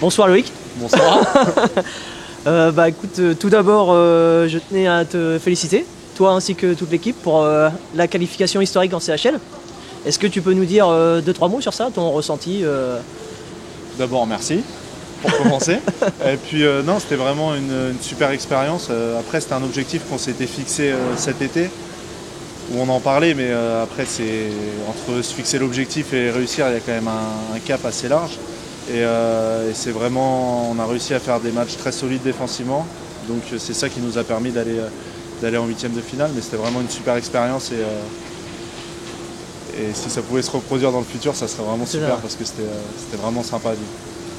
Bonsoir Loïc. Bonsoir. Bah écoute, tout d'abord, je tenais à te féliciter, toi ainsi que toute l'équipe, pour la qualification historique en CHL. Est-ce que tu peux nous dire 2-3 mots sur ça, ton ressenti D'abord, merci pour commencer. Et puis, non, c'était vraiment une super expérience. Après, c'était un objectif qu'on s'était fixé cet été, où on en parlait, mais après, c'est entre se fixer l'objectif et réussir, il y a quand même un cap assez large. Et c'est vraiment, on a réussi à faire des matchs très solides défensivement. Donc, c'est ça qui nous a permis d'aller en huitième de finale. Mais c'était vraiment une super expérience. Et si ça pouvait se reproduire dans le futur, ça serait vraiment super parce que c'était vraiment sympa à vivre.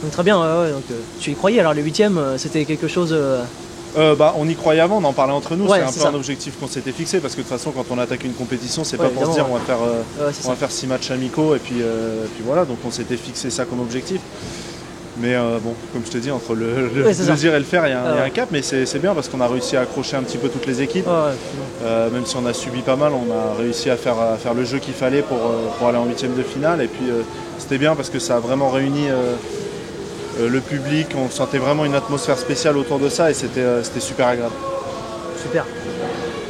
Donc, très bien, ouais, donc, tu y croyais, alors le 8e, c'était quelque chose... On y croyait avant, on en parlait entre nous, Ouais, c'est un peu un objectif qu'on s'était fixé parce que de toute façon quand on attaque une compétition, c'est pas pour se dire on va faire 6 matchs amicaux et puis voilà, donc on s'était fixé ça comme objectif. Mais bon, comme je te dis, entre le dire et le faire, il y a un cap, mais c'est bien parce qu'on a réussi à accrocher un petit peu toutes les équipes. Même si on a subi pas mal, on a réussi à faire le jeu qu'il fallait pour aller en huitième de finale. Et puis c'était bien parce que ça a vraiment réuni le public, on sentait vraiment une atmosphère spéciale autour de ça et c'était super agréable. Super.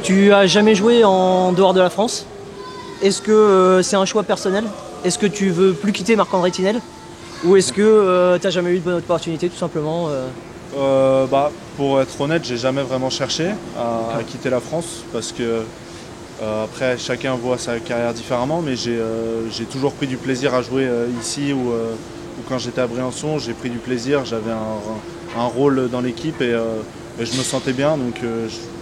Tu as jamais joué en dehors de la France? Est-ce que c'est un choix personnel? Est-ce que tu veux plus quitter Marc-André Tinel? Ou est-ce que tu n'as jamais eu de bonne opportunité tout simplement Pour être honnête, j'ai jamais vraiment cherché à quitter la France parce que après chacun voit sa carrière différemment, mais j'ai toujours pris du plaisir à jouer ici ou quand j'étais à Briançon, j'ai pris du plaisir, j'avais un rôle dans l'équipe et je me sentais bien, donc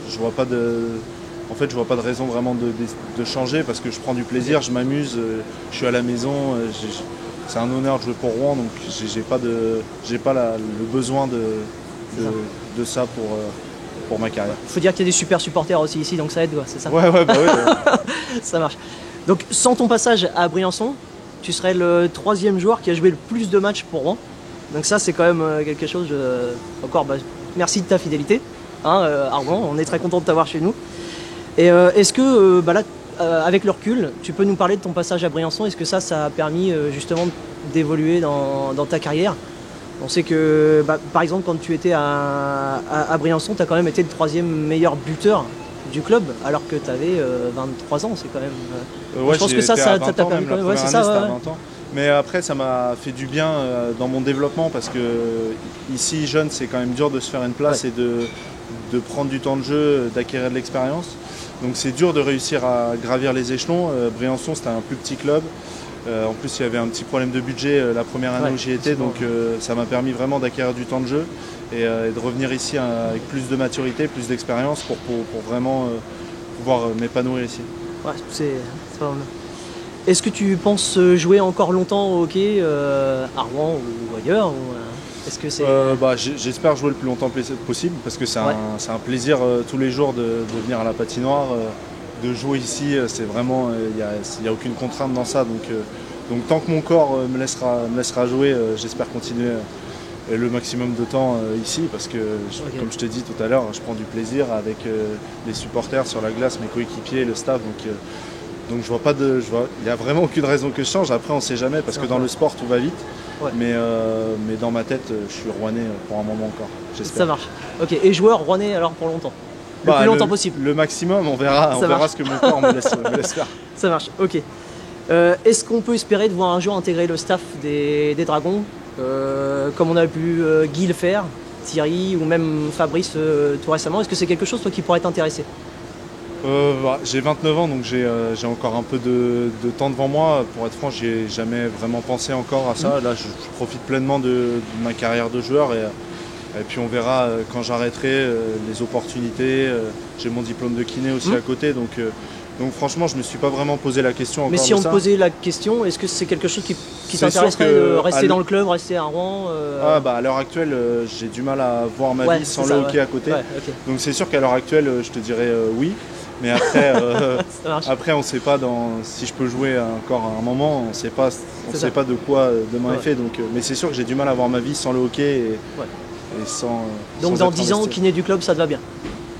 je vois pas de raison vraiment de changer parce que je prends du plaisir, je m'amuse, je suis à la maison, c'est un honneur de jouer pour Rouen, donc j'ai pas le besoin de ça pour ma carrière. Il faut dire qu'il y a des super supporters aussi ici, donc ça aide, c'est ça? Ouais, bah oui. Ça marche. Donc sans ton passage à Briançon, tu serais le 3e joueur qui a joué le plus de matchs pour Rouen. Donc ça, c'est quand même quelque chose... Encore, merci de ta fidélité, à Rouen. On est très content de t'avoir chez nous. Et est-ce que, là, avec le recul, tu peux nous parler de ton passage à Briançon? Est-ce que ça a permis justement d'évoluer dans ta carrière? On sait que, par exemple, quand tu étais à Briançon, tu as quand même été le 3e meilleur buteur du club, alors que tu avais 23 ans, c'est quand même... Ouais, je pense que ça t'a permis quand même. Ouais, c'est ça, 20 ans. Mais après, ça m'a fait du bien dans mon développement parce que ici, jeune, c'est quand même dur de se faire une place et de prendre du temps de jeu, d'acquérir de l'expérience. Donc c'est dur de réussir à gravir les échelons. Briançon, c'était un plus petit club. En plus, il y avait un petit problème de budget la première année où j'y étais, donc ça m'a permis vraiment d'acquérir du temps de jeu et de revenir ici avec plus de maturité, plus d'expérience pour vraiment pouvoir m'épanouir ici. Ouais, c'est pas mal. Est-ce que tu penses jouer encore longtemps au hockey à Rouen ou ailleurs est-ce que c'est... J'espère jouer le plus longtemps possible parce que c'est un plaisir tous les jours de venir à la patinoire. De jouer ici, c'est vraiment, il n'y a aucune contrainte dans ça. Donc tant que mon corps me laissera jouer, j'espère continuer le maximum de temps ici parce que, comme je t'ai dit tout à l'heure, je prends du plaisir avec les supporters sur la glace, mes coéquipiers, le staff. Donc je vois pas il n'y a vraiment aucune raison que je change. Après, on ne sait jamais parce que dans le sport, tout va vite. Ouais. Mais dans ma tête, je suis rouennais pour un moment encore. J'espère. Ça marche. Ok. Et joueur rouennais alors pour longtemps? Le plus longtemps possible. Le maximum, on verra ce que mon corps me laisse faire. Ça marche, ok. Est-ce qu'on peut espérer de voir un jour intégrer le staff des Dragons, comme on a pu Guy le faire, Thierry ou même Fabrice tout récemment? Est-ce que c'est quelque chose toi qui pourrait t'intéresser? J'ai 29 ans, donc j'ai encore un peu de temps devant moi. Pour être franc, j'ai jamais vraiment pensé encore à ça. Là, je profite pleinement de ma carrière de joueur et puis on verra quand j'arrêterai les opportunités. J'ai mon diplôme de kiné aussi à côté, donc franchement je ne me suis pas vraiment posé la question encore. Mais si on te posait la question, est-ce que c'est quelque chose qui t'intéresserait de rester dans le club, rester à Rouen À l'heure actuelle, j'ai du mal à voir ma vie sans le hockey à côté. Donc c'est sûr qu'à l'heure actuelle, je te dirais oui. Mais après on ne sait pas si je peux jouer encore à un moment, on ne sait pas de quoi demain est fait. Donc, mais c'est sûr que j'ai du mal à voir ma vie sans le hockey. Donc dans 10 ans, kiné du club, ça te va bien?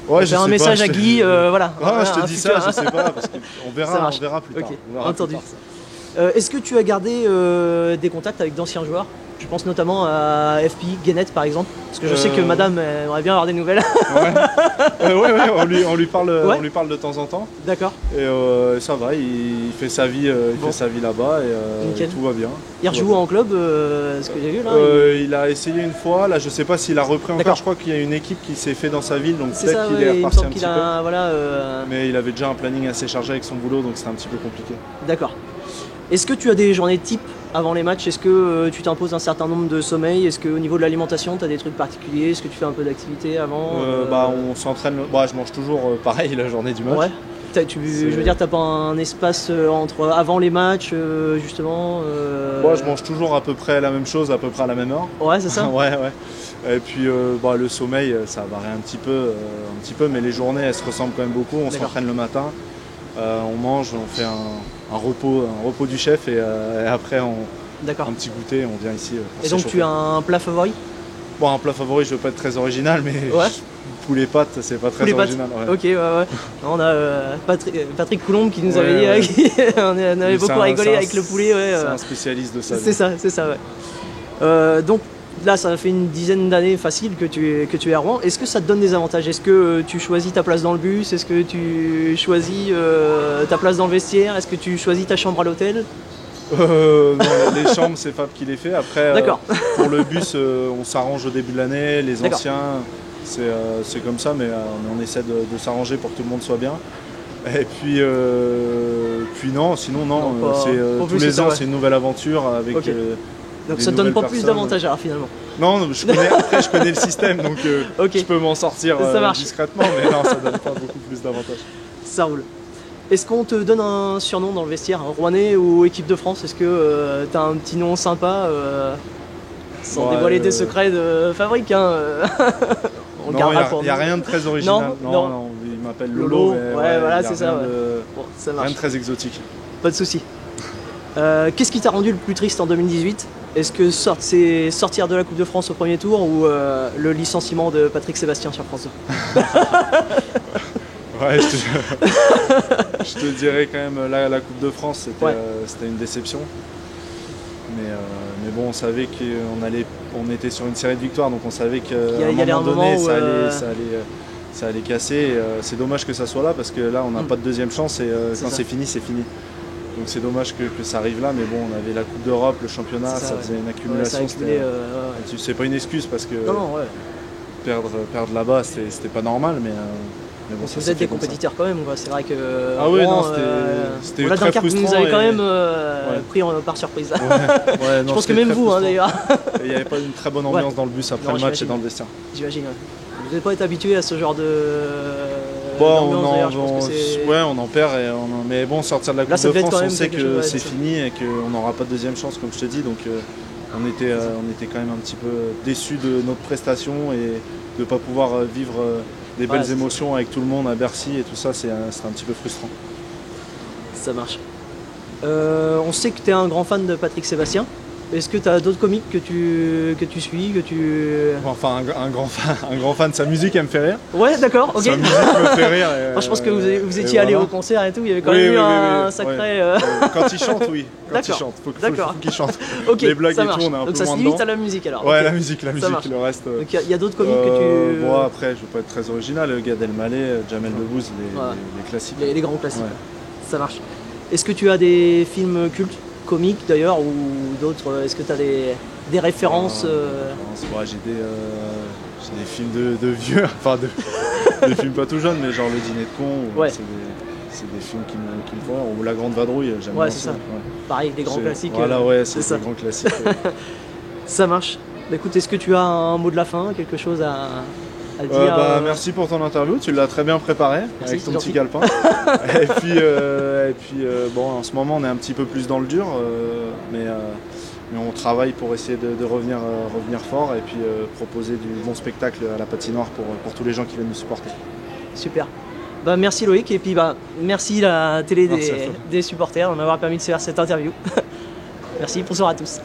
Ouais, j'ai un message à Guy, voilà. Je te dis ça, je sais pas, parce qu'on verra plus tard. Entendu. Est-ce que tu as gardé des contacts avec d'anciens joueurs? Je pense notamment à FP, Guénette par exemple, parce que je sais que madame aimerait bien avoir des nouvelles. Ouais, on lui parle, Ouais. on lui parle de temps en temps. D'accord. Et ça va, il fait sa vie, Bon. fait sa vie là-bas et Nickel. tout va bien. Il Tout va rejoue bien. en club, ce que j'ai vu là. Il a essayé une fois, là je sais pas s'il a repris encore, D'accord. je crois qu'il y a une équipe qui s'est fait dans sa ville, donc C'est peut-être ça, qu'il ouais, est il me reparti semble un qu'il petit peu. a. Voilà, Mais il avait déjà un planning assez chargé avec son boulot, donc c'était un petit peu compliqué. d'accord. Est-ce que tu as des journées type avant les matchs? Est-ce que tu t'imposes un certain nombre de sommeils? Est-ce qu'au niveau de l'alimentation, tu as des trucs particuliers? Est-ce que tu fais un peu d'activité avant? On s'entraîne, je mange toujours pareil la journée du match. Ouais. Je veux dire, t'as pas un espace entre avant les matchs, justement Moi je mange toujours à peu près la même chose, à peu près à la même heure. Ouais, c'est ça. Ouais. Et puis le sommeil, ça varie un petit peu, mais les journées elles se ressemblent quand même beaucoup. On D'accord. s'entraîne le matin, on mange, on fait un repos du chef et après D'accord. un petit goûter, on vient ici. Pour Et donc s'échauffer. tu as un plat favori? Bon, un plat favori, je veux pas être très original, mais Ouais. poulet pâtes, c'est pas très Poulet pâtes. original. Ouais. Ok, ouais. On a Patrick Coulombe qui nous Ouais, avait ouais. dit, on avait Lui, beaucoup c'est rigolé avec le poulet. Ouais, C'est un spécialiste de ça. c'est ça, ouais. Donc là, ça fait une dizaine d'années facile que tu es à Rouen. Est-ce que ça te donne des avantages? Est-ce que tu choisis ta place dans le bus? Est-ce que tu choisis ta place dans le vestiaire? Est-ce que tu choisis ta chambre à l'hôtel? Non, les chambres, c'est Fab qui les fait. Après, D'accord. pour le bus, on s'arrange au début de l'année. Les D'accord. anciens, c'est comme ça, mais on essaie de s'arranger pour que tout le monde soit bien. Et puis non, sinon non, Non, pas- c'est pas tous plus que les ça, ans, ouais. c'est une nouvelle aventure avec. Ok. Donc des ça te donne pas nouvelles plus personnes. d'avantages alors finalement. Non, je connais le système, donc Ok. je peux m'en sortir Ça marche. discrètement, mais non, ça donne pas beaucoup plus d'avantages. Ça roule. Est-ce qu'on te donne un surnom dans le vestiaire, un Rouennais ou équipe de France? Est-ce que t'as un petit nom sympa sans Ouais, dévoiler des secrets de fabrique On le Non, gardera pour il n'y a nous. rien de très original. Non. Il m'appelle Lolo, Lolo. ouais, mais voilà, il y a c'est ça, rien ouais. de- Bon, ça Rien marche. de très exotique. Pas de soucis. Qu'est-ce qui t'a rendu le plus triste en 2018? Est-ce que c'est sortir de la Coupe de France au premier tour ou le licenciement de Patrick Sébastien sur France 2? Ouais, je te dirais quand même, la Coupe de France, Ouais. c'était une déception. Mais bon, on savait on était sur une série de victoires, donc on savait qu'à Il y allait un un moment donné, moment où, ça allait casser. Et, c'est dommage que ça soit là, parce que là, on n'a pas de deuxième chance, et C'est quand ça. c'est fini, c'est fini. Donc c'est dommage que ça arrive là, mais bon, on avait la Coupe d'Europe, le championnat, C'est ça ouais. faisait une Ouais, ça a accumulation. accumulé, ouais. C'est pas une excuse, parce que Non, ouais. perdre là-bas, c'était pas normal, mais bon, ça Vous s'est êtes des fait comme ça. compétiteurs quand même, quoi. C'est vrai que. Ah oui, Rouen, non, c'était on l'a très Dunkerque, vous nous frustrant avez quand et- même Ouais. pris par surprise. Ouais, non, Je pense que c'était même très vous, frustrant. d'ailleurs, Et il n'y avait pas une très bonne ambiance Ouais. dans le bus après Non, le match et j'imagine. dans le vestiaire. j'imagine. Ouais. Vous n'avez pas été habitué à ce genre de. Bon, d'ambiance, d'ailleurs, je pense que c'est. ouais, on en perd, mais bon, sortir de la Là, Coupe ça de devait être France, quand on même sait quelque que chose, ouais, c'est c'est ça. fini et qu'on n'aura pas de deuxième chance, comme je te dis. Donc on était quand même un petit peu déçus de notre prestation et de ne pas pouvoir vivre des belles c'est ça. émotions avec tout le monde à Bercy et tout ça, c'est un petit peu frustrant. Ça marche. On sait que tu es un grand fan de Patrick Sébastien. Est-ce que tu as d'autres comiques que tu suis, que tu... Enfin, un grand fan de sa musique, elle me fait rire. Ouais, d'accord, ok. Sa musique me fait rire. Moi, je pense que vous étiez allé au concert et tout, il y avait quand Oui, même eu oui, un oui, sacré... ouais. Quand il chante, oui. Quand il D'accord. chante, faut D'accord. qu'il chante. Ok, Les blagues ça et tout, marche. on est un Donc peu ça se moins limite dedans. à la musique alors. Ouais, ok. la musique, Ça marche. le reste. Donc il y a d'autres comiques que tu... Bon, après, je veux pas être très original. Gad Elmaleh, Jamel Debbouze, les classiques. Les grands classiques. Ouais. Ça marche. Est-ce que tu as des films cultes, comiques d'ailleurs, ou d'autres? Est-ce que tu as des références J'ai des films de vieux, enfin des films pas tout jeunes, mais genre Le Dîner de con. Ouais. C'est des films qui me font. Ou La Grande Vadrouille, j'aime Ouais, bien c'est ça. ça. Pareil, des grands classiques. Voilà, ouais, c'est ça. des grands classiques. Ça marche. Bah, écoute, est-ce que tu as un mot de la fin, quelque chose à dire Merci pour ton interview, tu l'as très bien préparé avec ton c'est petit gentil. calepin. et puis bon, en ce moment on est un petit peu plus dans le dur, mais on travaille pour essayer de revenir fort et puis proposer du bon spectacle à la patinoire pour tous les gens qui viennent nous supporter. Super. Bah, merci Loïc, et puis merci la télé Merci à toi. des supporters de m'avoir permis de faire cette interview. Merci, bonsoir à tous.